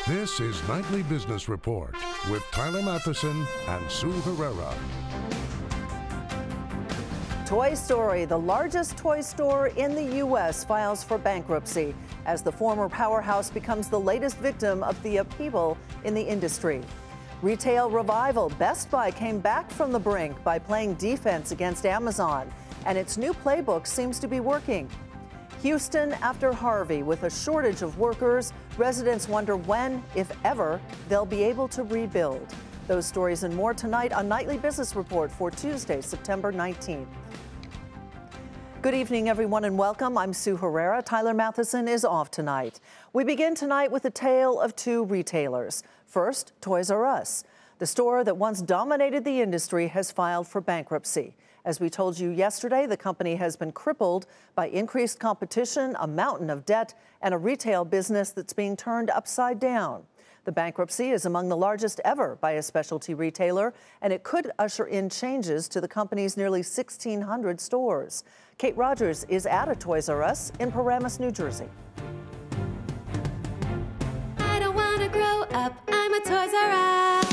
This is Nightly Business Report with Tyler Matheson and Sue Herrera. Toy Story, the largest toy store in the U.S., files for bankruptcy as the former powerhouse becomes the latest victim of the upheaval in the industry. Retail revival. Best Buy came back from the brink by playing defense against Amazon, and its new playbook seems to be working. Houston after Harvey. With a shortage of workers, residents wonder when, if ever, they'll be able to rebuild. Those stories and more tonight on Nightly Business Report for Tuesday, September 19th. Good evening, everyone, and welcome. I'm Sue Herrera. Tyler Matheson is off tonight. We begin tonight with a tale of two retailers. First, Toys R Us. The store that once dominated the industry has filed for bankruptcy. As we told you yesterday, the company has been crippled by increased competition, a mountain of debt, and a retail business that's being turned upside down. The bankruptcy is among the largest ever by a specialty retailer, and it could usher in changes to the company's nearly 1,600 stores. Kate Rogers is at a Toys R Us in Paramus, New Jersey. I don't want to grow up, I'm a Toys R Us.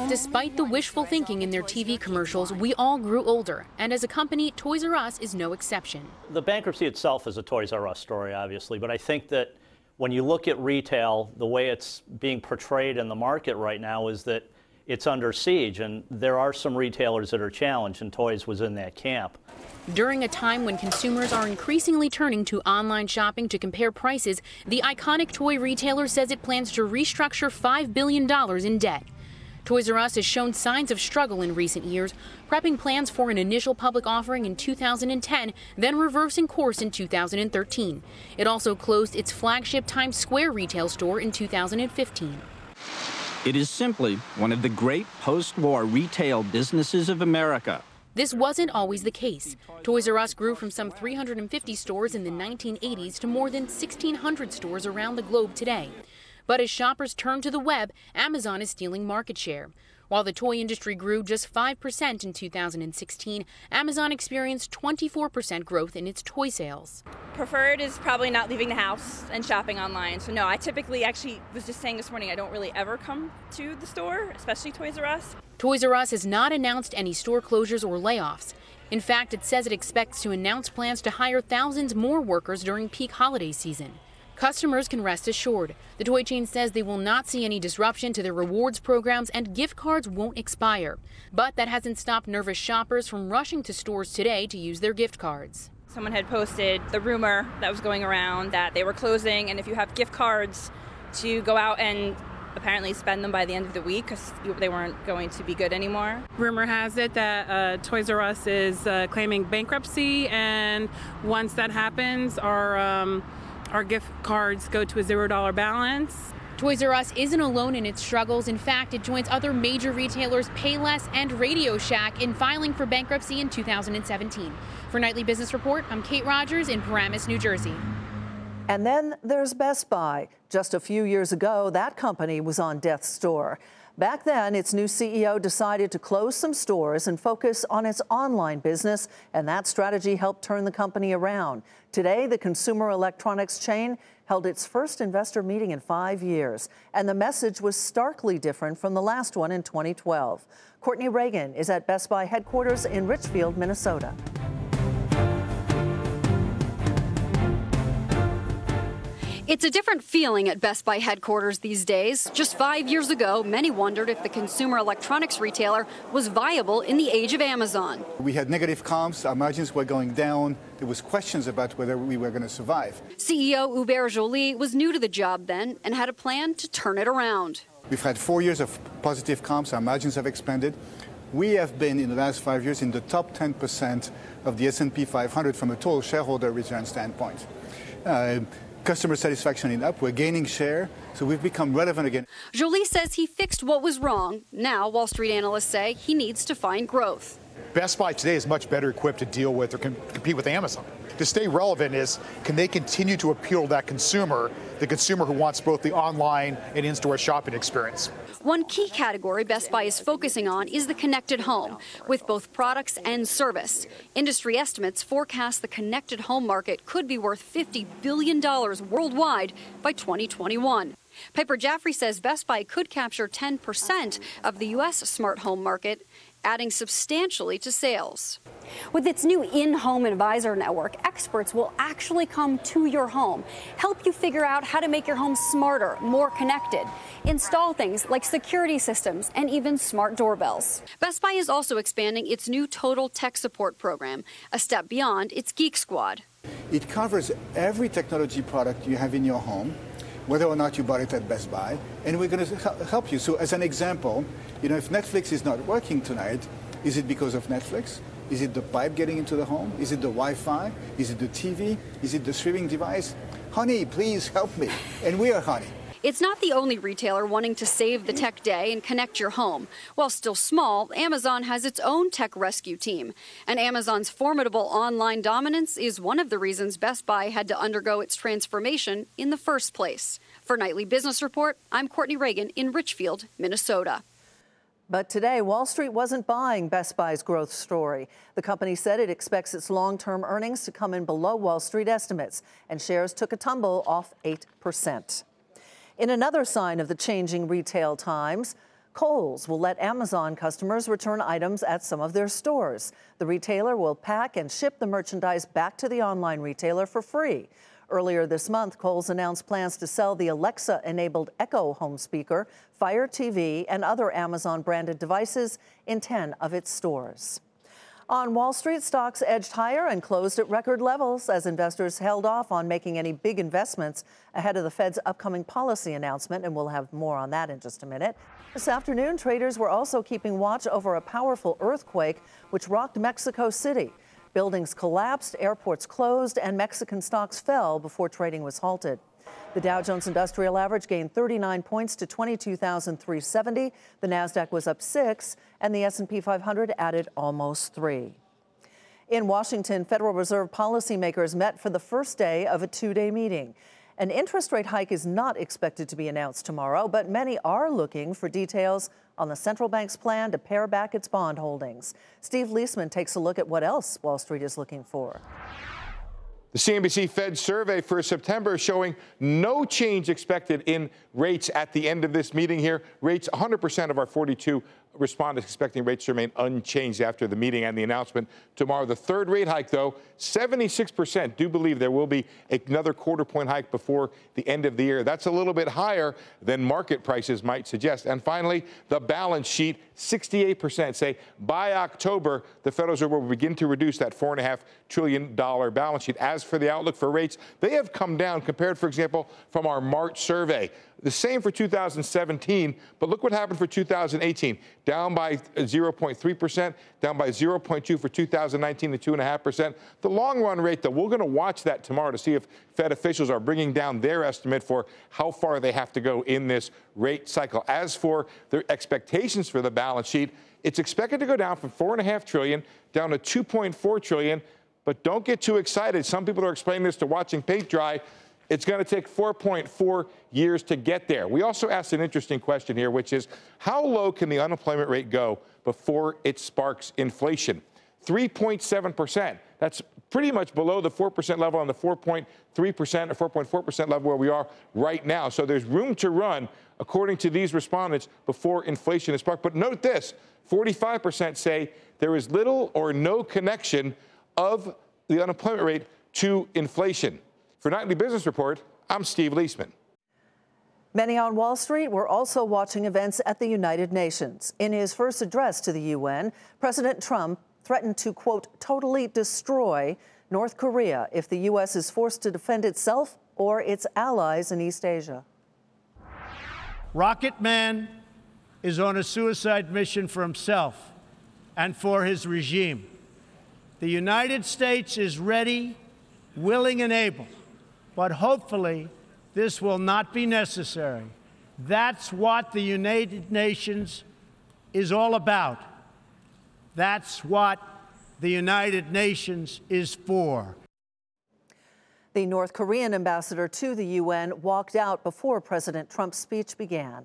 Despite the wishful thinking in their TV commercials, we all grew older, and as a company, Toys R Us is no exception. The bankruptcy itself is a Toys R Us story, obviously, but I think that when you look at retail, the way it's being portrayed in the market right now is that it's under siege, and there are some retailers that are challenged, and Toys was in that camp. During a time when consumers are increasingly turning to online shopping to compare prices, the iconic toy retailer says it plans to restructure $5 billion in debt. Toys R Us has shown signs of struggle in recent years, prepping plans for an initial public offering in 2010, then reversing course in 2013. It also closed its flagship Times Square retail store in 2015. It is simply one of the great post-war retail businesses of America. This wasn't always the case. Toys R Us grew from some 350 stores in the 1980s to more than 1,600 stores around the globe today. But as shoppers turn to the web, Amazon is stealing market share. While the toy industry grew just 5% in 2016, Amazon experienced 24% growth in its toy sales. Preferred is probably not leaving the house and shopping online. So no, I typically was just saying this morning, I don't really ever come to the store, especially Toys R Us. Toys R Us has not announced any store closures or layoffs. In fact, it says it expects to announce plans to hire thousands more workers during peak holiday season. Customers can rest assured. The toy chain says they will not see any disruption to their rewards programs and gift cards won't expire. But that hasn't stopped nervous shoppers from rushing to stores today to use their gift cards. Someone had posted the rumor that was going around that they were closing, and if you have gift cards, to go out and apparently spend them by the end of the week because they weren't going to be good anymore. Rumor has it that Toys R Us is claiming bankruptcy, and once that happens, our gift cards go to a $0 balance. Toys R Us isn't alone in its struggles. In fact, it joins other major retailers Payless and Radio Shack in filing for bankruptcy in 2017. For Nightly Business Report, I'm Kate Rogers in Paramus, New Jersey. And then there's Best Buy. Just a few years ago, that company was on death's door. Back then, its new CEO decided to close some stores and focus on its online business, and that strategy helped turn the company around. Today, the consumer electronics chain held its first investor meeting in 5 years, and the message was starkly different from the last one in 2012. Courtney Reagan is at Best Buy headquarters in Richfield, Minnesota. It's a different feeling at Best Buy headquarters these days. Just 5 years ago, many wondered if the consumer electronics retailer was viable in the age of Amazon. We had negative comps, our margins were going down. There was questions about whether we were going to survive. CEO Hubert Joly was new to the job then and had a plan to turn it around. We've had 4 years of positive comps, our margins have expanded. We have been, in the last 5 years, in the top 10% of the S&P 500 from a total shareholder return standpoint. Customer satisfaction is up. We're gaining share, so we've become relevant again. Joly says he fixed what was wrong. Now, Wall Street analysts say he needs to find growth. Best Buy today is much better equipped to deal with or compete with Amazon. To stay relevant is, can they continue to appeal to that consumer, the consumer who wants both the online and in-store shopping experience? One key category Best Buy is focusing on is the connected home, with both products and service. Industry estimates forecast the connected home market could be worth $50 billion worldwide by 2021. Piper Jaffray says Best Buy could capture 10% of the U.S. smart home market, adding substantially to sales. With its new in-home advisor network, experts will actually come to your home, help you figure out how to make your home smarter, more connected, install things like security systems and even smart doorbells. Best Buy is also expanding its new Total Tech Support program, a step beyond its Geek Squad. It covers every technology product you have in your home, whether or not you bought it at Best Buy, and we're going to help you. So as an example, if Netflix is not working tonight, is it because of Netflix? Is it the pipe getting into the home? Is it the Wi-Fi? Is it the TV? Is it the streaming device? Honey, please help me. And we are Honey. It's not the only retailer wanting to save the tech day and connect your home. While still small, Amazon has its own tech rescue team. And Amazon's formidable online dominance is one of the reasons Best Buy had to undergo its transformation in the first place. For Nightly Business Report, I'm Courtney Reagan in Richfield, Minnesota. But today, Wall Street wasn't buying Best Buy's growth story. The company said it expects its long-term earnings to come in below Wall Street estimates, and shares took a tumble off 8%. In another sign of the changing retail times, Kohls will let Amazon customers return items at some of their stores. The retailer will pack and ship the merchandise back to the online retailer for free. Earlier this month, Kohls announced plans to sell the Alexa-enabled Echo home speaker, Fire TV, and other Amazon-branded devices in 10 of its stores. On Wall Street, stocks edged higher and closed at record levels as investors held off on making any big investments ahead of the Fed's upcoming policy announcement, and we'll have more on that in just a minute. This afternoon, traders were also keeping watch over a powerful earthquake which rocked Mexico City. Buildings collapsed, airports closed, and Mexican stocks fell before trading was halted. The Dow Jones Industrial Average gained 39 points to 22,370. The Nasdaq was up 6, and the S&P 500 added almost 3. In Washington, Federal Reserve policymakers met for the first day of a two-day meeting. An interest rate hike is not expected to be announced tomorrow, but many are looking for details on the central bank's plan to pare back its bond holdings. Steve Leisman takes a look at what else Wall Street is looking for. The CNBC Fed Survey for September showing no change expected in rates at the end of this meeting here. Rates, 100% of our 42 respondents expecting rates to remain unchanged after the meeting and the announcement tomorrow. The third rate hike, though, 76% do believe there will be another quarter-point hike before the end of the year. That's a little bit higher than market prices might suggest. And finally, the balance sheet, 68% say by October, the Federal Reserve will begin to reduce that $4.5 trillion balance sheet. As for the outlook for rates, they have come down compared, for example, from our March survey. The same for 2017, but look what happened for 2018. Down by 0.3%, down by 0.2% for 2019 to 2.5%. The long-run rate, though, we're going to watch that tomorrow to see if Fed officials are bringing down their estimate for how far they have to go in this rate cycle. As for their expectations for the balance sheet, it's expected to go down from $4.5 trillion down to $2.4 trillion. But don't get too excited. Some people are explaining this to watching paint dry. It's going to take 4.4 years to get there. We also asked an interesting question here, which is how low can the unemployment rate go before it sparks inflation? 3.7%. That's pretty much below the 4% level and the 4.3% or 4.4% level where we are right now. So there's room to run, according to these respondents, before inflation is sparked. But note this, 45% say there is little or no connection of the unemployment rate to inflation. For Nightly Business Report, I'm Steve Leisman. Many on Wall Street were also watching events at the United Nations. In his first address to the UN, President Trump threatened to, quote, totally destroy North Korea if the U.S. is forced to defend itself or its allies in East Asia. Rocket Man is on a suicide mission for himself and for his regime. The United States is ready, willing, and able. But hopefully, this will not be necessary. That's what the United Nations is all about. That's what the United Nations is for. The North Korean ambassador to the UN walked out before President Trump's speech began.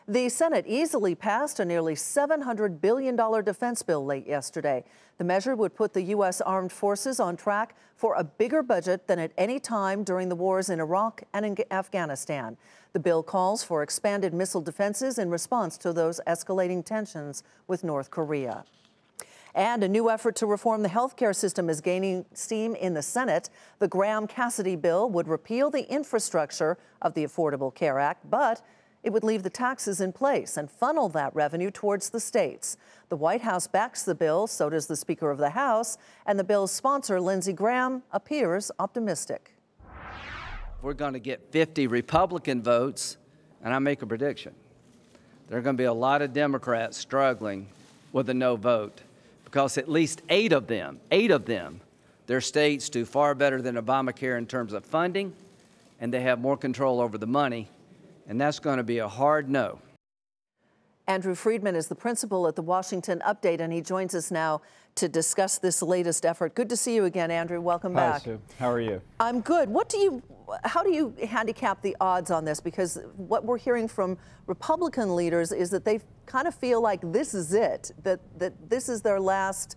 The Senate easily passed a nearly $700 billion defense bill late yesterday. The measure would put the U.S. armed forces on track for a bigger budget than at any time during the wars in Iraq and in Afghanistan. The bill calls for expanded missile defenses in response to those escalating tensions with North Korea. And a new effort to reform the healthcare system is gaining steam in the Senate. The GrahamCassidy bill would repeal the infrastructure of the Affordable Care Act, but it would leave the taxes in place and funnel that revenue towards the states. The White House backs the bill, so does the Speaker of the House, and the bill's sponsor, Lindsey Graham, appears optimistic. We're going to get 50 Republican votes, and I make a prediction. There are going to be a lot of Democrats struggling with a no vote, because at least 8 of them, their states do far better than Obamacare in terms of funding, and they have more control over the money. And that's going to be a hard no. Andrew Friedman is the principal at the Washington Update, and he joins us now to discuss this latest effort. Good to see you again, Andrew. Welcome back. Hi, Sue. How are you? I'm good. How do you handicap the odds on this? Because what we're hearing from Republican leaders is that they kind of feel like this is it, that this is their last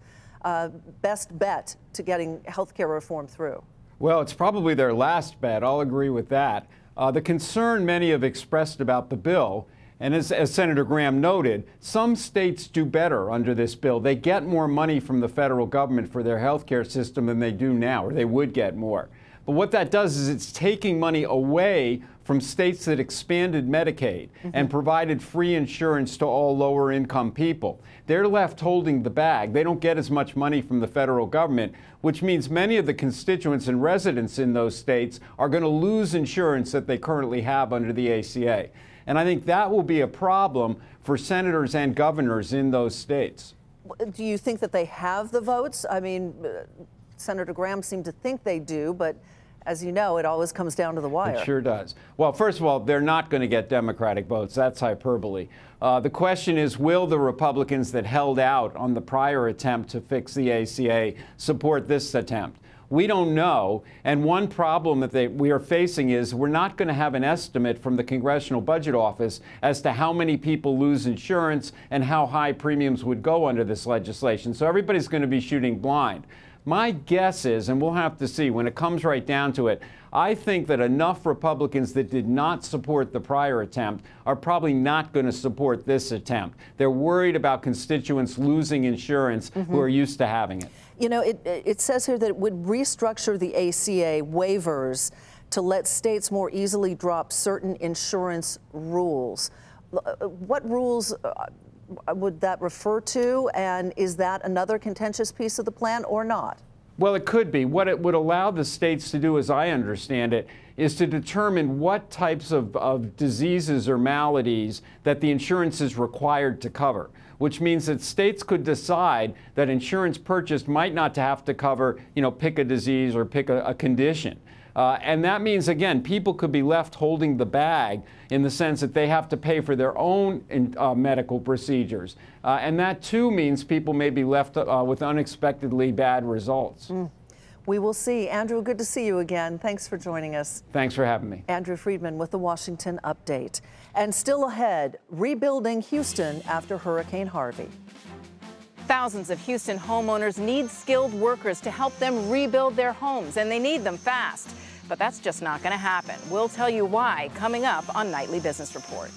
best bet to getting health care reform through. Well, it's probably their last bet. I'll agree with that. The concern many have expressed about the bill, and as Senator Graham noted, some states do better under this bill. They get more money from the federal government for their health care system than they do now, or they would get more. But what that does is it's taking money away from states that expanded Medicaid and provided free insurance to all lower income people. They're left holding the bag. They don't get as much money from the federal government, which means many of the constituents and residents in those states are going to lose insurance that they currently have under the ACA. And I think that will be a problem for senators and governors in those states. Do you think that they have the votes? I mean, Senator Graham seemed to think they do, but as you know, it always comes down to the wire. It sure does. Well, first of all, they're not going to get Democratic votes. That's hyperbole. The question is, will the Republicans that held out on the prior attempt to fix the ACA support this attempt? We don't know. And one problem that we are facing is we're not going to have an estimate from the Congressional Budget Office as to how many people lose insurance and how high premiums would go under this legislation. So everybody's going to be shooting blind. My guess is, and we'll have to see when it comes right down to it, I think that enough Republicans that did not support the prior attempt are probably not going to support this attempt. They're worried about constituents losing insurance who are used to having it. You know, it says here that it would restructure the ACA waivers to let states more easily drop certain insurance rules. What rules would that refer to, and is that another contentious piece of the plan or not? Well, it could be. What it would allow the states to do, as I understand it, is to determine what types of diseases or maladies that the insurance is required to cover, which means that states could decide that insurance purchased might not have to cover, pick a disease or pick a condition. And that means, again, people could be left holding the bag in the sense that they have to pay for their own medical procedures. And that, too, means people may be left with unexpectedly bad results. We will see. Andrew, good to see you again. Thanks for joining us. Thanks for having me. Andrew Friedman with the Washington Update. And still ahead, rebuilding Houston after Hurricane Harvey. Thousands of Houston homeowners need skilled workers to help them rebuild their homes, and they need them fast. But that's just not going to happen. We'll tell you why coming up on Nightly Business Report.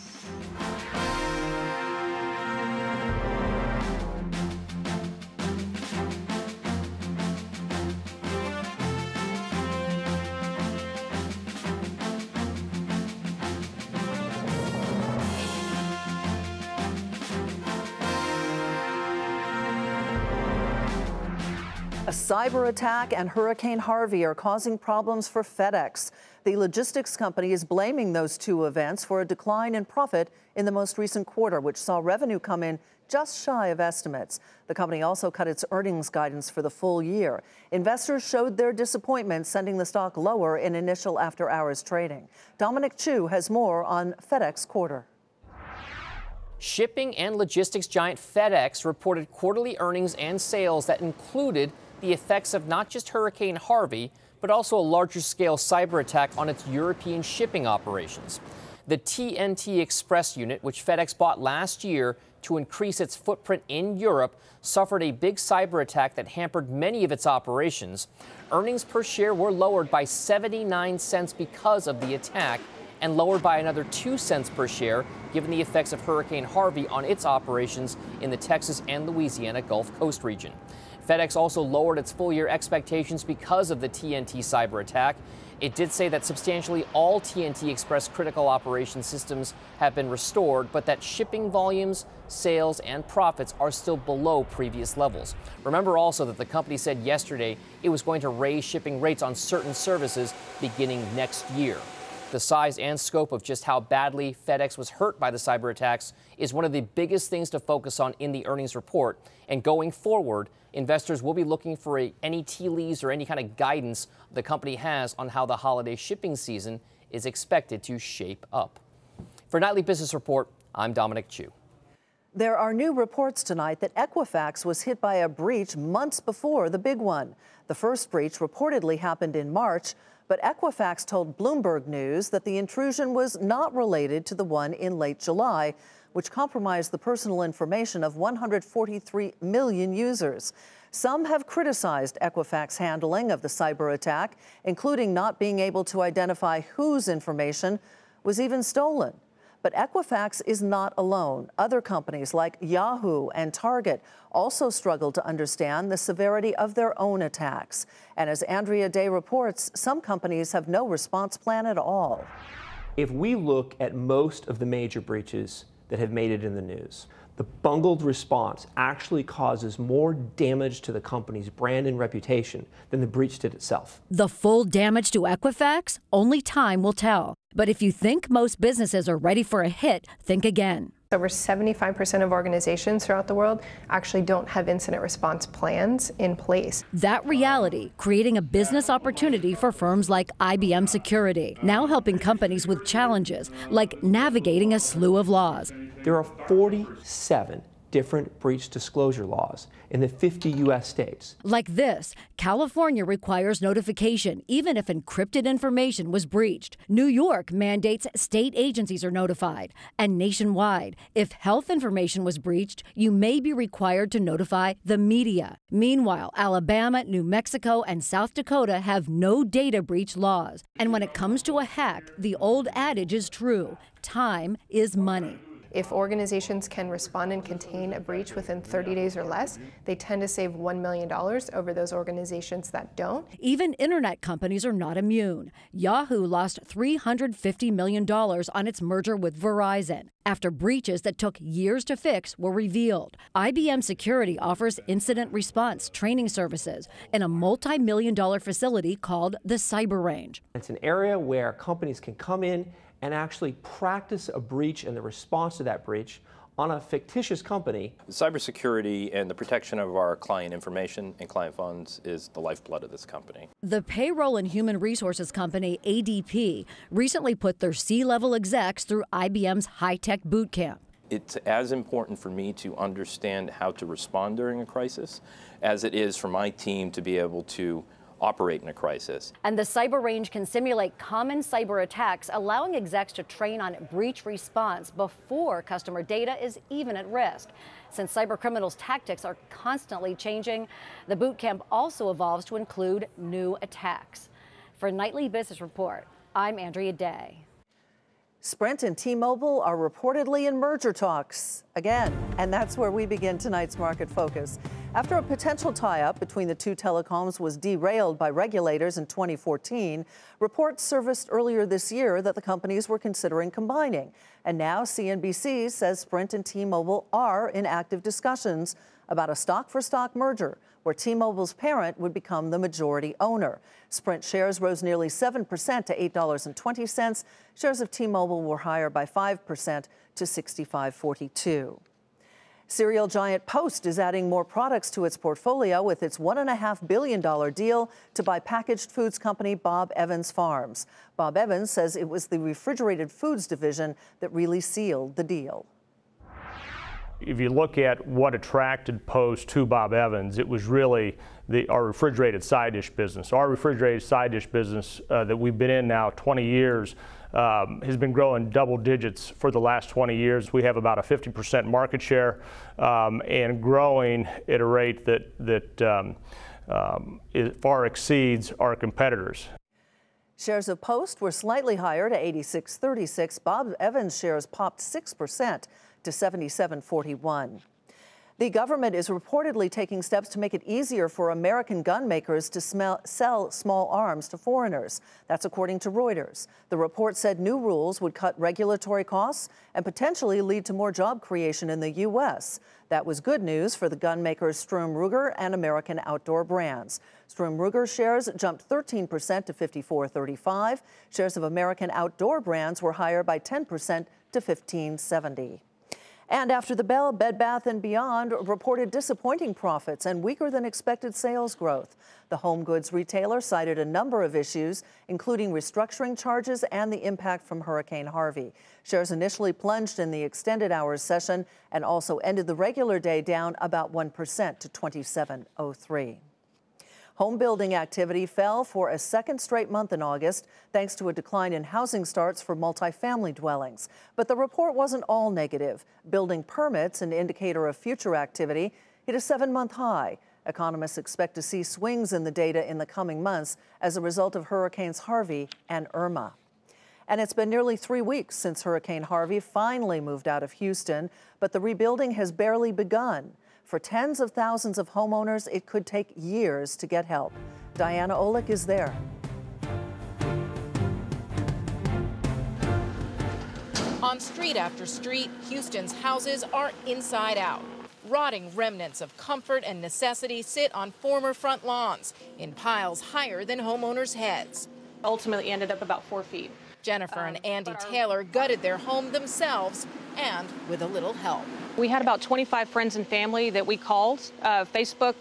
A cyber attack and Hurricane Harvey are causing problems for FedEx. The logistics company is blaming those two events for a decline in profit in the most recent quarter, which saw revenue come in just shy of estimates. The company also cut its earnings guidance for the full year. Investors showed their disappointment, sending the stock lower in initial after-hours trading. Dominic Chu has more on FedEx quarter. Shipping and logistics giant FedEx reported quarterly earnings and sales that included the effects of not just Hurricane Harvey, but also a larger scale cyber attack on its European shipping operations. The TNT Express unit, which FedEx bought last year to increase its footprint in Europe, suffered a big cyber attack that hampered many of its operations. Earnings per share were lowered by 79 cents because of the attack, and lowered by another 2 cents per share, given the effects of Hurricane Harvey on its operations in the Texas and Louisiana Gulf Coast region. FedEx also lowered its full-year expectations because of the TNT cyber attack. It did say that substantially all TNT Express critical operation systems have been restored, but that shipping volumes, sales, and profits are still below previous levels. Remember also that the company said yesterday it was going to raise shipping rates on certain services beginning next year. The size and scope of just how badly FedEx was hurt by the cyber attacks is one of the biggest things to focus on in the earnings report. And going forward, investors will be looking for any tea leaves or any kind of guidance the company has on how the holiday shipping season is expected to shape up. For Nightly Business Report, I'm Dominic Chu. There are new reports tonight that Equifax was hit by a breach months before the big one. The first breach reportedly happened in March, but Equifax told Bloomberg News that the intrusion was not related to the one in late July, which compromised the personal information of 143 million users. Some have criticized Equifax handling of the cyber attack, including not being able to identify whose information was even stolen. But Equifax is not alone. Other companies like Yahoo and Target also struggle to understand the severity of their own attacks. And as Andrea Day reports, some companies have no response plan at all. If we look at most of the major breaches that have made it in the news, the bungled response actually causes more damage to the company's brand and reputation than the breach did itself. The full damage to Equifax? Only time will tell. But if you think most businesses are ready for a hit, think again. Over 75% of organizations throughout the world actually don't have incident response plans in place. That reality, creating a business opportunity for firms like IBM Security, now helping companies with challenges like navigating a slew of laws. There are 47 different breach disclosure laws in the 50 U.S. states. Like this, California requires notification even if encrypted information was breached. New York mandates state agencies are notified. And nationwide, if health information was breached, you may be required to notify the media. Meanwhile, Alabama, New Mexico, and South Dakota have no data breach laws. And when it comes to a hack, the old adage is true: time is money. If organizations can respond and contain a breach within 30 days or less, they tend to save $1 million over those organizations that don't. Even internet companies are not immune. Yahoo lost $350 million on its merger with Verizon after breaches that took years to fix were revealed. IBM Security offers incident response training services in a multi-million-dollar facility called the Cyber Range. It's an area where companies can come in and actually practice a breach and the response to that breach on a fictitious company. Cybersecurity and the protection of our client information and client funds is the lifeblood of this company. The payroll and human resources company ADP recently put their C-level execs through IBM's high-tech boot camp. It's as important for me to understand how to respond during a crisis as it is for my team to be able to operate in a crisis. And the Cyber Range can simulate common cyber attacks, allowing execs to train on breach response before customer data is even at risk. Since cyber criminals' tactics are constantly changing, the boot camp also evolves to include new attacks. For Nightly Business Report, I'm Andrea Day. Sprint and T-Mobile are reportedly in merger talks again, and that's where we begin tonight's Market Focus. After a potential tie-up between the two telecoms was derailed by regulators in 2014, reports surfaced earlier this year that the companies were considering combining. And now CNBC says Sprint and T-Mobile are in active discussions about a stock-for-stock merger where T-Mobile's parent would become the majority owner. Sprint shares rose nearly 7% to $8.20. Shares of T-Mobile were higher by 5% to $65.42. Cereal giant Post is adding more products to its portfolio with its $1.5 billion deal to buy packaged foods company Bob Evans Farms. Bob Evans says it was the refrigerated foods division that really sealed the deal. if you look at what attracted Post to Bob Evans, it was really our refrigerated side dish business. Our refrigerated side dish business that we've been in now 20 years has been growing double digits for the last 20 years. We have about a 50% market share and growing at a rate that it far exceeds our competitors. Shares of Post were slightly higher to 86.36. Bob Evans shares popped 6% to 77.41. The government is reportedly taking steps to make it easier for American gun makers to sell small arms to foreigners. That's according to Reuters. The report said new rules would cut regulatory costs and potentially lead to more job creation in the U.S. That was good news for the gun makers Sturm Ruger and American Outdoor Brands. Sturm Ruger shares jumped 13% to 54.35. Shares of American Outdoor Brands were higher by 10% to 15.70. And after the bell, Bed Bath & Beyond reported disappointing profits and weaker than expected sales growth. The home goods retailer cited a number of issues, including restructuring charges and the impact from Hurricane Harvey. Shares initially plunged in the extended hours session and also ended the regular day down about 1% to 27.03. Home building activity fell for a second straight month in August, thanks to a decline in housing starts for multifamily dwellings. But the report wasn't all negative. Building permits, an indicator of future activity, hit a 7-month high. Economists expect to see swings in the data in the coming months as a result of Hurricanes Harvey and Irma. And it's been nearly 3 weeks since Hurricane Harvey finally moved out of Houston, but the rebuilding has barely begun. For tens of thousands of homeowners, it could take years to get help. Diana Olick is there. On street after street, Houston's houses are inside out. Rotting remnants of comfort and necessity sit on former front lawns in piles higher than homeowners' heads. Ultimately ended up about 4 feet. Jennifer and Andy Taylor gutted their home themselves and with a little help. We had about 25 friends and family that we called, Facebook,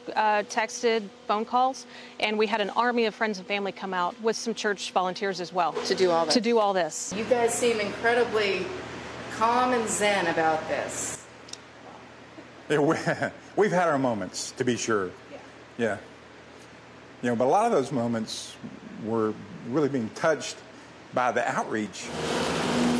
texted, phone calls, and we had an army of friends and family come out with some church volunteers as well. To do all this? To do all this. You guys seem incredibly calm and zen about this. Yeah, we've had our moments, to be sure. Yeah. You know, but a lot of those moments were really being touched by the outreach.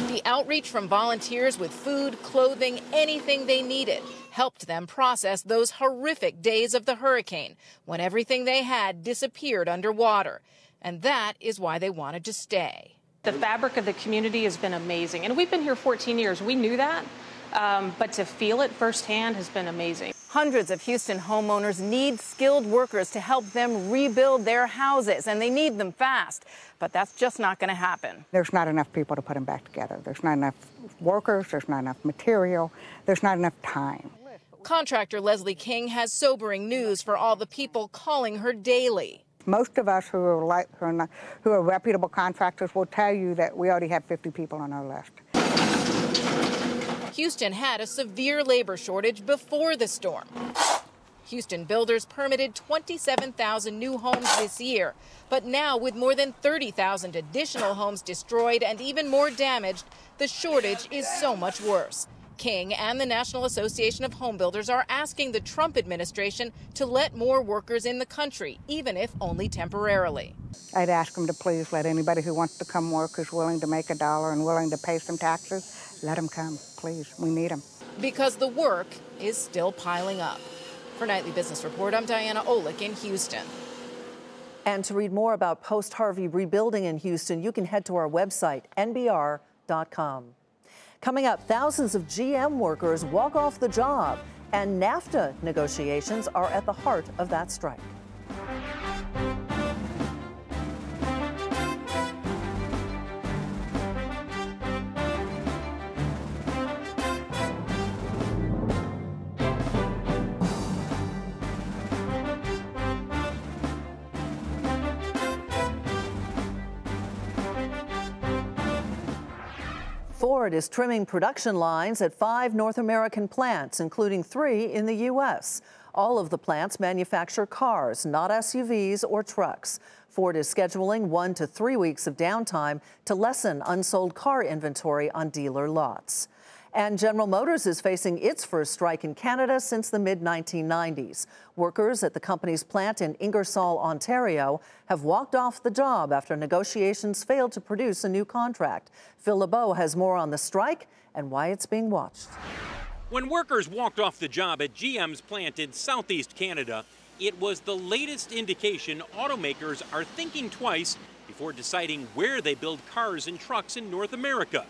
The outreach from volunteers with food, clothing, anything they needed helped them process those horrific days of the hurricane when everything they had disappeared underwater. And that is why they wanted to stay. The fabric of the community has been amazing. And we've been here 14 years. We knew that. But to feel it firsthand has been amazing. Hundreds of Houston homeowners need skilled workers to help them rebuild their houses, and they need them fast. But that's just not going to happen. There's not enough people to put them back together. There's not enough workers. There's not enough material. There's not enough time. Contractor Leslie King has sobering news for all the people calling her daily. Most of us who are reputable contractors will tell you that we already have 50 people on our list. Houston had a severe labor shortage before the storm. Houston builders permitted 27,000 new homes this year, but now with more than 30,000 additional homes destroyed and even more damaged, the shortage is so much worse. King and the National Association of Home Builders are asking the Trump administration to let more workers in the country, even if only temporarily. I'd ask them to please let anybody who wants to come work, who's willing to make $1 and willing to pay some taxes, let them come, please. We need them. Because the work is still piling up. For Nightly Business Report, I'm Diana Olick in Houston. And to read more about post-Harvey rebuilding in Houston, you can head to our website, nbr.com. Coming up, thousands of GM workers walk off the job, and NAFTA negotiations are at the heart of that strike. Ford is trimming production lines at 5 North American plants, including 3 in the U.S. All of the plants manufacture cars, not SUVs or trucks. Ford is scheduling 1 to 3 weeks of downtime to lessen unsold car inventory on dealer lots. And General Motors is facing its first strike in Canada since the mid-1990s. Workers at the company's plant in Ingersoll, Ontario, have walked off the job after negotiations failed to produce a new contract. Phil LeBeau has more on the strike and why it's being watched. When workers walked off the job at GM's plant in southeast Canada, it was the latest indication automakers are thinking twice before deciding where they build cars and trucks in North America.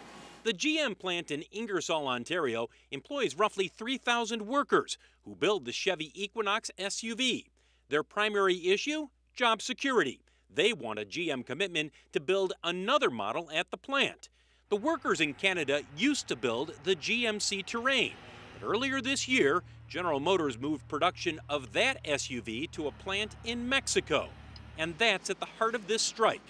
The GM plant in Ingersoll, Ontario employs roughly 3,000 workers who build the Chevy Equinox SUV. Their primary issue? Job security. They want a GM commitment to build another model at the plant. The workers in Canada used to build the GMC Terrain, but earlier this year, General Motors moved production of that SUV to a plant in Mexico. And that's at the heart of this strike.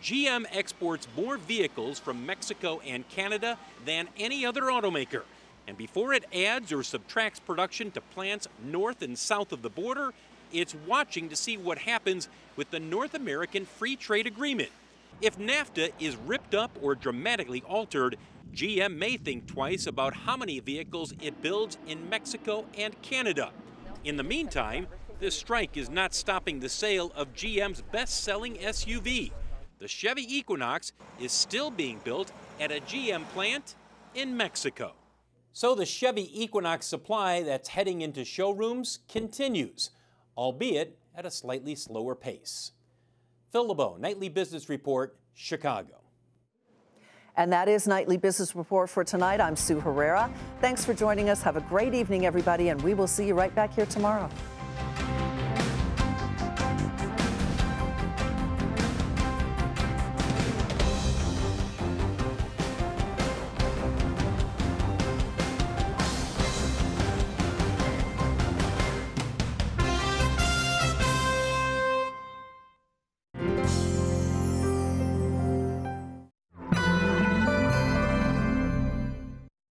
GM exports more vehicles from Mexico and Canada than any other automaker. And before it adds or subtracts production to plants north and south of the border, it's watching to see what happens with the North American Free Trade Agreement. If NAFTA is ripped up or dramatically altered, GM may think twice about how many vehicles it builds in Mexico and Canada. In the meantime, this strike is not stopping the sale of GM's best-selling SUV. The Chevy Equinox is still being built at a GM plant in Mexico. So the Chevy Equinox supply that's heading into showrooms continues, albeit at a slightly slower pace. Phil LeBeau, Nightly Business Report, Chicago. And that is Nightly Business Report for tonight. I'm Sue Herrera. Thanks for joining us. Have a great evening, everybody, and we will see you right back here tomorrow.